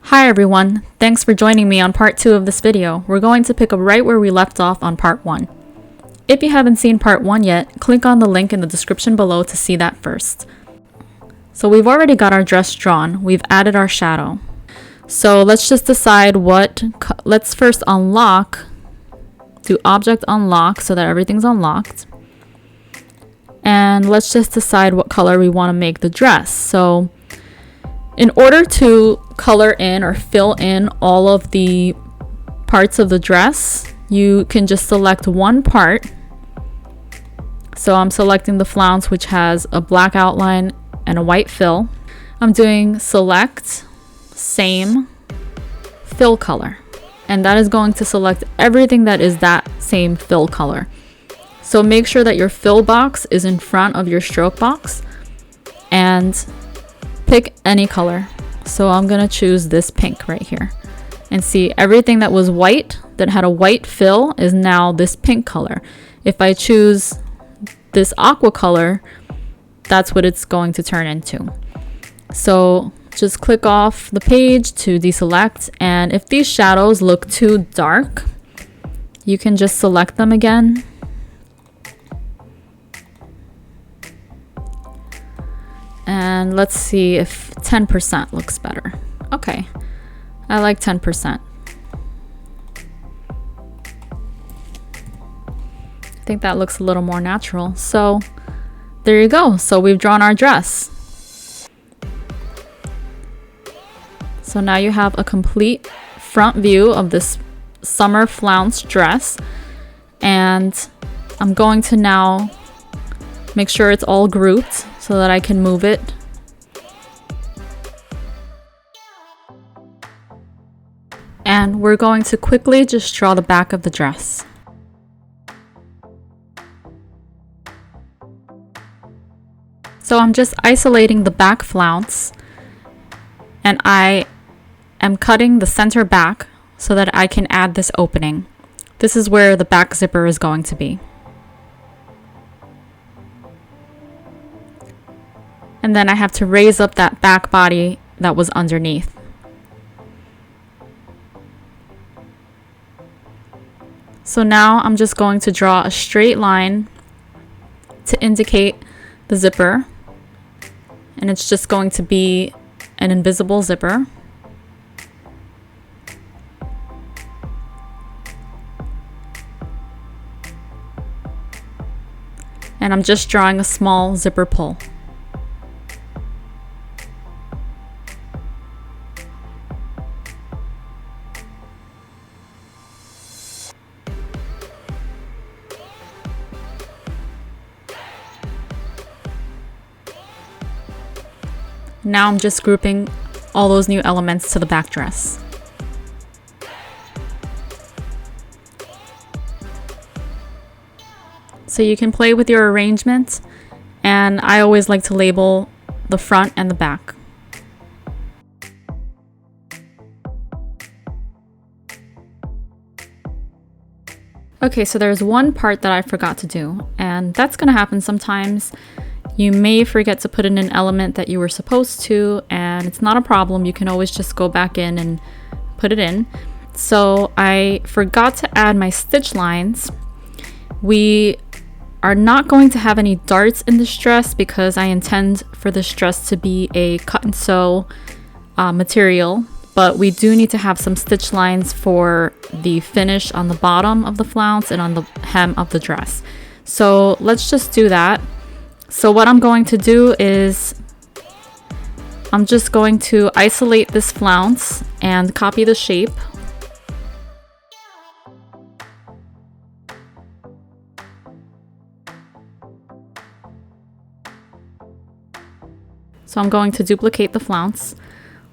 Hi everyone, thanks for joining me on part 2 of this video. We're going to pick up right where we left off on part 1. If you haven't seen part 1 yet, click on the link in the description below to see that first. So we've already got our dress drawn, we've added our shadow. So let's just decide let's first unlock, do object unlock so that everything's unlocked. And let's just decide what color we want to make the dress. So in order to color in or fill in all of the parts of the dress, you can just select one part. So I'm selecting the flounce, which has a black outline and a white fill. I'm doing select, same, fill color. And that is going to select everything that is that same fill color. So make sure that your fill box is in front of your stroke box and pick any color. So I'm gonna choose this pink right here, and see everything that was white that had a white fill is now this pink color. If I choose this aqua color, that's what it's going to turn into. So just click off the page to deselect, and if these shadows look too dark, you can just select them again. And let's see if 10% looks better. Okay, I like 10%. I think that looks a little more natural. So there you go. So we've drawn our dress. So now you have a complete front view of this summer flounce dress. And I'm going to now make sure it's all grouped so that I can move it. And we're going to quickly just draw the back of the dress. So I'm just isolating the back flounce, and I am cutting the center back so that I can add this opening. This is where the back zipper is going to be. And then I have to raise up that back body that was underneath. So now I'm just going to draw a straight line to indicate the zipper. And it's just going to be an invisible zipper. And I'm just drawing a small zipper pull. Now I'm just grouping all those new elements to the back dress. So you can play with your arrangement, and I always like to label the front and the back. Okay, so there's one part that I forgot to do, and that's gonna happen sometimes. You may forget to put in an element that you were supposed to, and it's not a problem. You can always just go back in and put it in. So I forgot to add my stitch lines. We are not going to have any darts in this dress because I intend for this dress to be a cut and sew material, but we do need to have some stitch lines for the finish on the bottom of the flounce and on the hem of the dress. So let's just do that. So what I'm going to do is I'm just going to isolate this flounce and copy the shape. So I'm going to duplicate the flounce,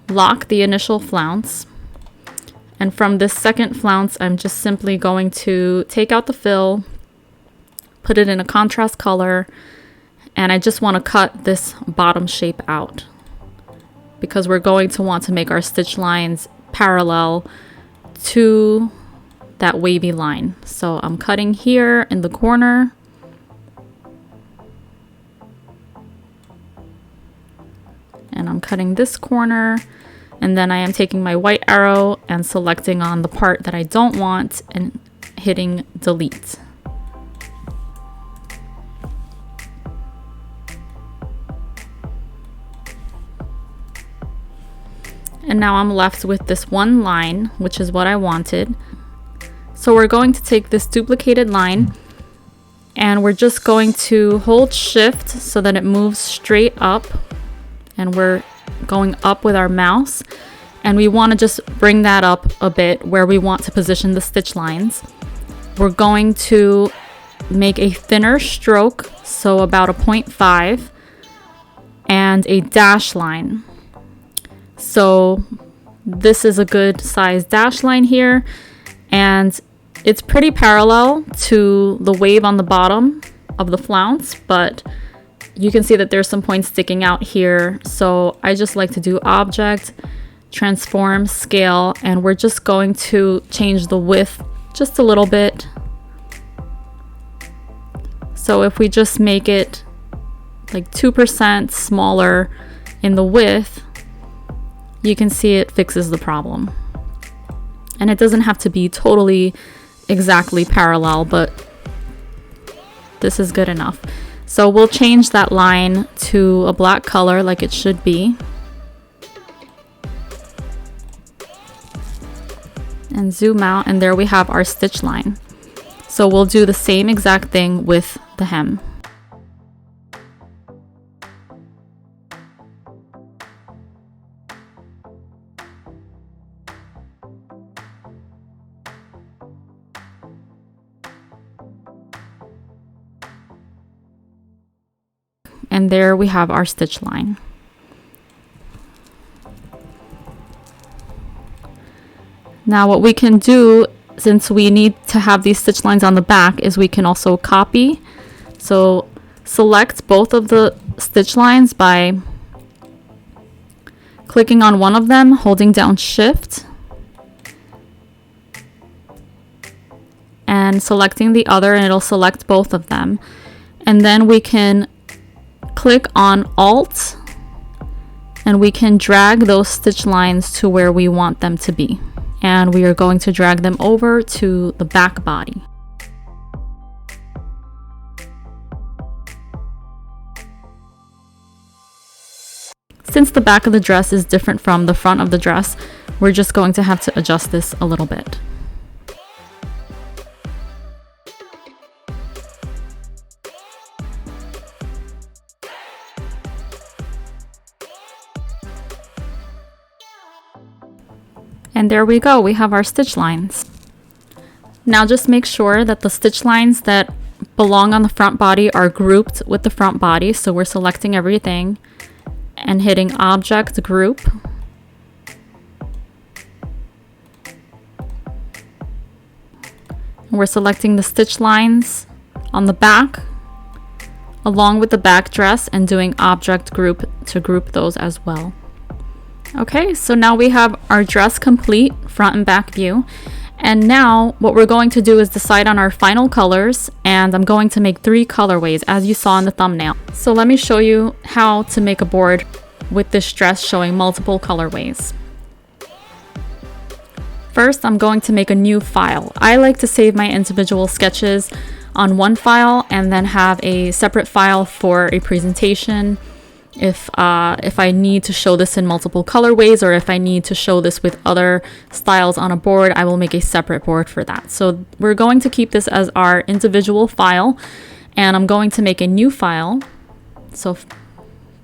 lock the initial flounce, and from this second flounce, I'm just simply going to take out the fill, put it in a contrast color, and I just want to cut this bottom shape out because we're going to want to make our stitch lines parallel to that wavy line. So I'm cutting here in the corner. And I'm cutting this corner, And then I am taking my white arrow and selecting on the part that I don't want and hitting delete. And now I'm left with this one line, which is what I wanted. So we're going to take this duplicated line and we're just going to hold shift so that it moves straight up, and we're going up with our mouse, and we want to just bring that up a bit where we want to position the stitch lines. We're going to make a thinner stroke, so about a 0.5, and a dash line. So this is a good size dash line here, and it's pretty parallel to the wave on the bottom of the flounce, but you can see that there's some points sticking out here. So I just like to do object, transform, scale, and we're just going to change the width just a little bit. So if we just make it like 2% smaller in the width, you can see it fixes the problem. And it doesn't have to be totally exactly parallel, but this is good enough. So we'll change that line to a black color like it should be. And zoom out, and there we have our stitch line. So we'll do the same exact thing with the hem. And there we have our stitch line. Now what we can do, since we need to have these stitch lines on the back, is we can also copy. So select both of the stitch lines by clicking on one of them, holding down shift, and selecting the other, and it'll select both of them. And then we can click on Alt, and we can drag those stitch lines to where we want them to be. And we are going to drag them over to the back body. Since the back of the dress is different from the front of the dress, we're just going to have to adjust this a little bit. And there we go, we have our stitch lines. Now just make sure that the stitch lines that belong on the front body are grouped with the front body. So we're selecting everything and hitting Object, Group. And we're selecting the stitch lines on the back along with the back dress and doing Object, Group to group those as well. Okay, so now we have our dress complete, front and back view. And now what we're going to do is decide on our final colors, and I'm going to make 3 colorways as you saw in the thumbnail. So let me show you how to make a board with this dress showing multiple colorways. First, I'm going to make a new file. I like to save my individual sketches on one file and then have a separate file for a presentation. If I need to show this in multiple colorways, or if I need to show this with other styles on a board, I will make a separate board for that. So we're going to keep this as our individual file, and I'm going to make a new file. So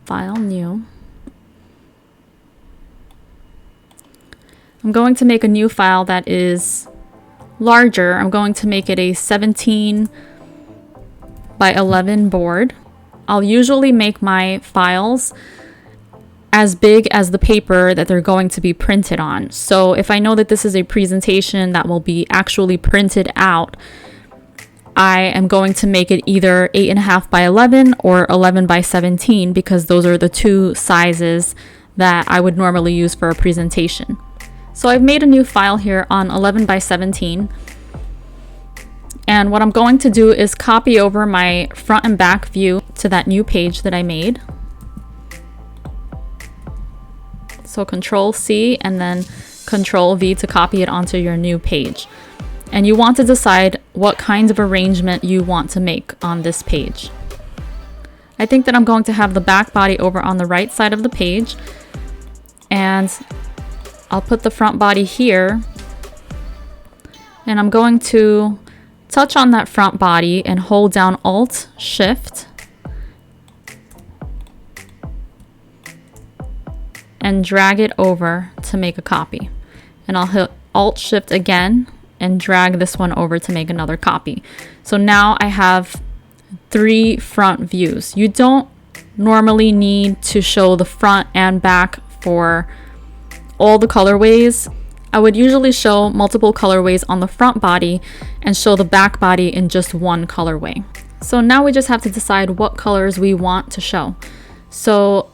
file, new. I'm going to make a new file that is larger. I'm going to make it a 17 by 11 board. I'll usually make my files as big as the paper that they're going to be printed on. So if I know that this is a presentation that will be actually printed out, I am going to make it either 8.5 by 11 or 11 by 17, because those are the 2 sizes that I would normally use for a presentation. So I've made a new file here on 11 by 17. And what I'm going to do is copy over my front and back view to that new page that I made. So Control C and then Control V to copy it onto your new page. And you want to decide what kinds of arrangement you want to make on this page. I think that I'm going to have the back body over on the right side of the page, and I'll put the front body here, and I'm going to touch on that front body and hold down Alt Shift and drag it over to make a copy. And I'll hit Alt Shift again and drag this one over to make another copy. So now I have 3 front views. You don't normally need to show the front and back for all the colorways. I would usually show multiple colorways on the front body and show the back body in just one colorway. So now we just have to decide what colors we want to show. So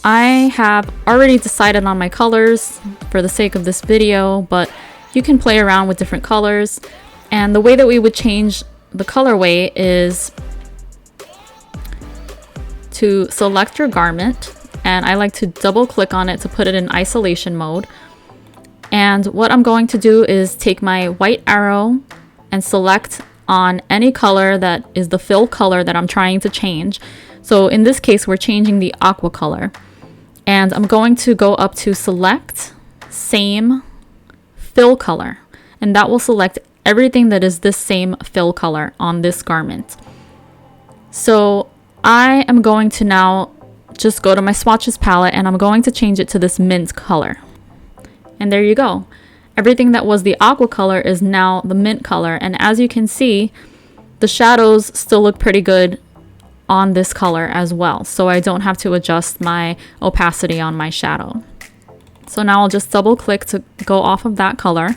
I have already decided on my colors for the sake of this video, but you can play around with different colors. And the way that we would change the colorway is to select your garment, and I like to double click on it to put it in isolation mode. And what I'm going to do is take my white arrow and select on any color that is the fill color that I'm trying to change. So in this case, we're changing the aqua color. And I'm going to go up to Select, Same, Fill Color. And that will select everything that is this same fill color on this garment. So I am going to now just go to my swatches palette, and I'm going to change it to this mint color. And there you go. Everything that was the aqua color is now the mint color. And as you can see, the shadows still look pretty good on this color as well. So I don't have to adjust my opacity on my shadow. So now I'll just double click to go off of that color.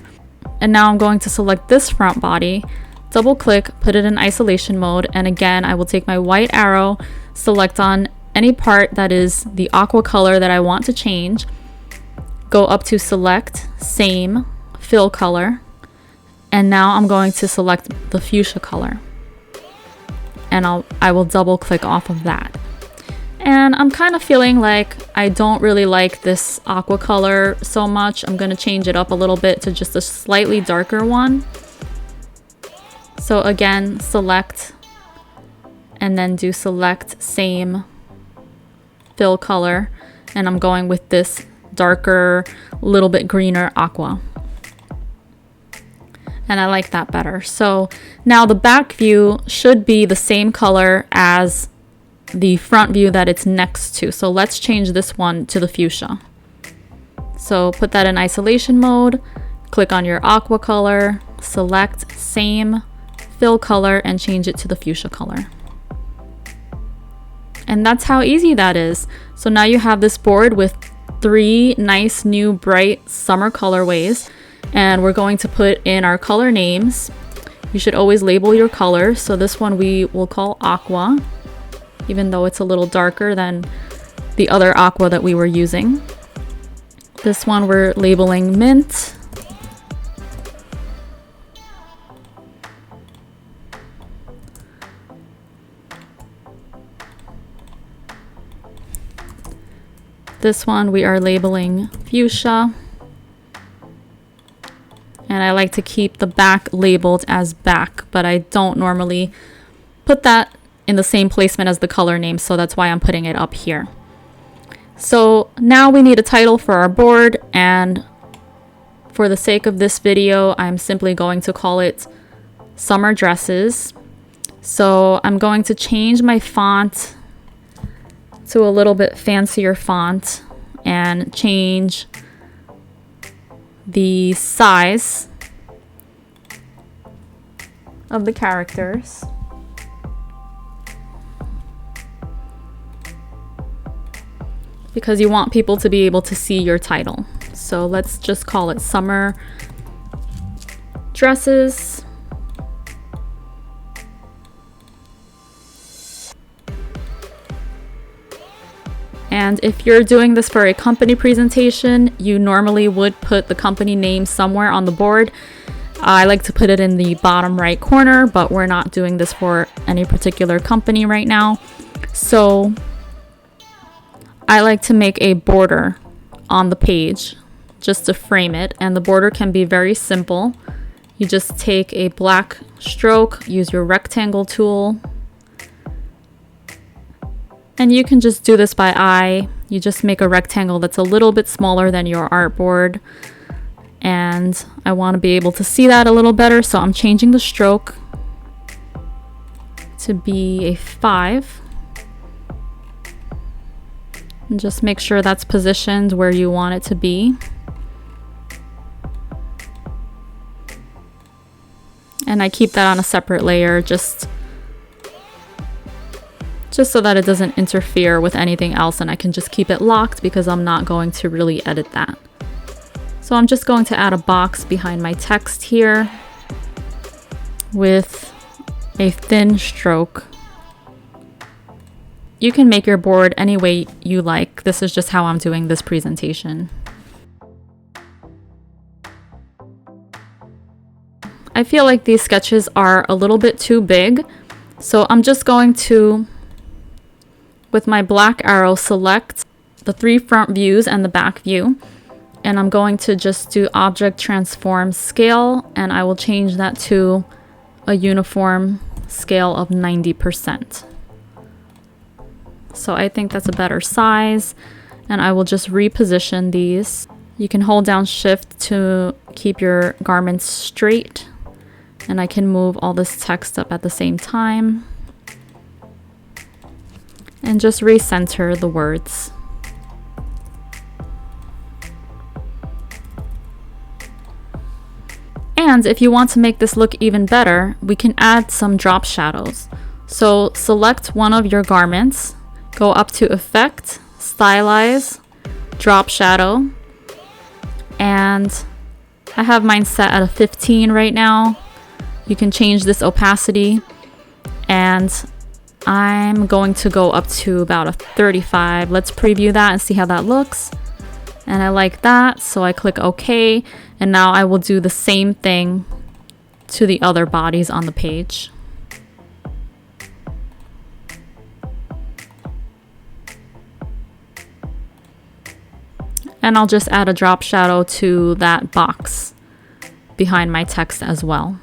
And now I'm going to select this front body, double click, put it in isolation mode. And again, I will take my white arrow, select on any part that is the aqua color that I want to change, go up to Select, Same, Fill Color, and now I'm going to select the fuchsia color, and I will double click off of that. And I'm kind of feeling like I don't really like this aqua color so much. I'm going to change it up a little bit to just a slightly darker one. So again, select, and then do Select, Same, Fill Color, and I'm going with this darker, little bit greener aqua, and I like that better. So now the back view should be the same color as the front view that it's next to. So let's change this one to the fuchsia. So put that in isolation mode, click on your aqua color, select Same, Fill Color, and change it to the fuchsia color. And that's how easy that is. So now you have this board with 3 nice new bright summer colorways, and we're going to put in our color names. You should always label your color. So this one we will call aqua, even though it's a little darker than the other aqua that we were using. This one we're labeling mint. This one we are labeling fuchsia. And I like to keep the back labeled as back, but I don't normally put that in the same placement as the color name, so that's why I'm putting it up here. So now we need a title for our board, and for the sake of this video, I'm simply going to call it Summer Dresses. So I'm going to change my font to a little bit fancier font and change the size of the characters. Because you want people to be able to see your title. So let's just call it Summer Dresses. And if you're doing this for a company presentation, you normally would put the company name somewhere on the board. I like to put it in the bottom right corner, but we're not doing this for any particular company right now. So I like to make a border on the page just to frame it, and the border can be very simple. You just take a black stroke, use your rectangle tool, and you can just do this by eye. You just make a rectangle that's a little bit smaller than your artboard, and I want to be able to see that a little better, so I'm changing the stroke to be a 5. And just make sure that's positioned where you want it to be. And I keep that on a separate layer just so that it doesn't interfere with anything else, and I can just keep it locked because I'm not going to really edit that. So I'm just going to add a box behind my text here with a thin stroke. You can make your board any way you like. This is just how I'm doing this presentation. I feel like these sketches are a little bit too big, so I'm just going to, with my black arrow, select the 3 front views and the back view, and I'm going to just do object transform scale, and I will change that to a uniform scale of 90%. So I think that's a better size, and I will just reposition these. You can hold down shift to keep your garments straight, and I can move all this text up at the same time and just recenter the words. And if you want to make this look even better, we can add some drop shadows. So select one of your garments, go up to Effect, Stylize, Drop Shadow, and I have mine set at a 15 right now. You can change this opacity, and I'm going to go up to about a 35. Let's preview that and see how that looks. And I like that, so I click OK, and now I will do the same thing to the other bodies on the page. And I'll just add a drop shadow to that box behind my text as well.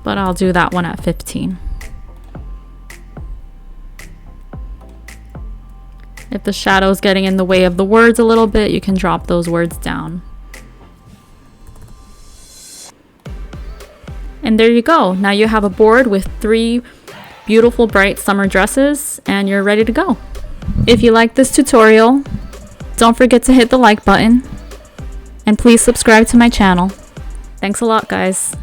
But I'll do that one at 15. If the shadow's getting in the way of the words a little bit, you can drop those words down. And there you go. Now you have a board with 3 beautiful bright summer dresses, and you're ready to go. If you like this tutorial, don't forget to hit the like button, and please subscribe to my channel. Thanks a lot, guys.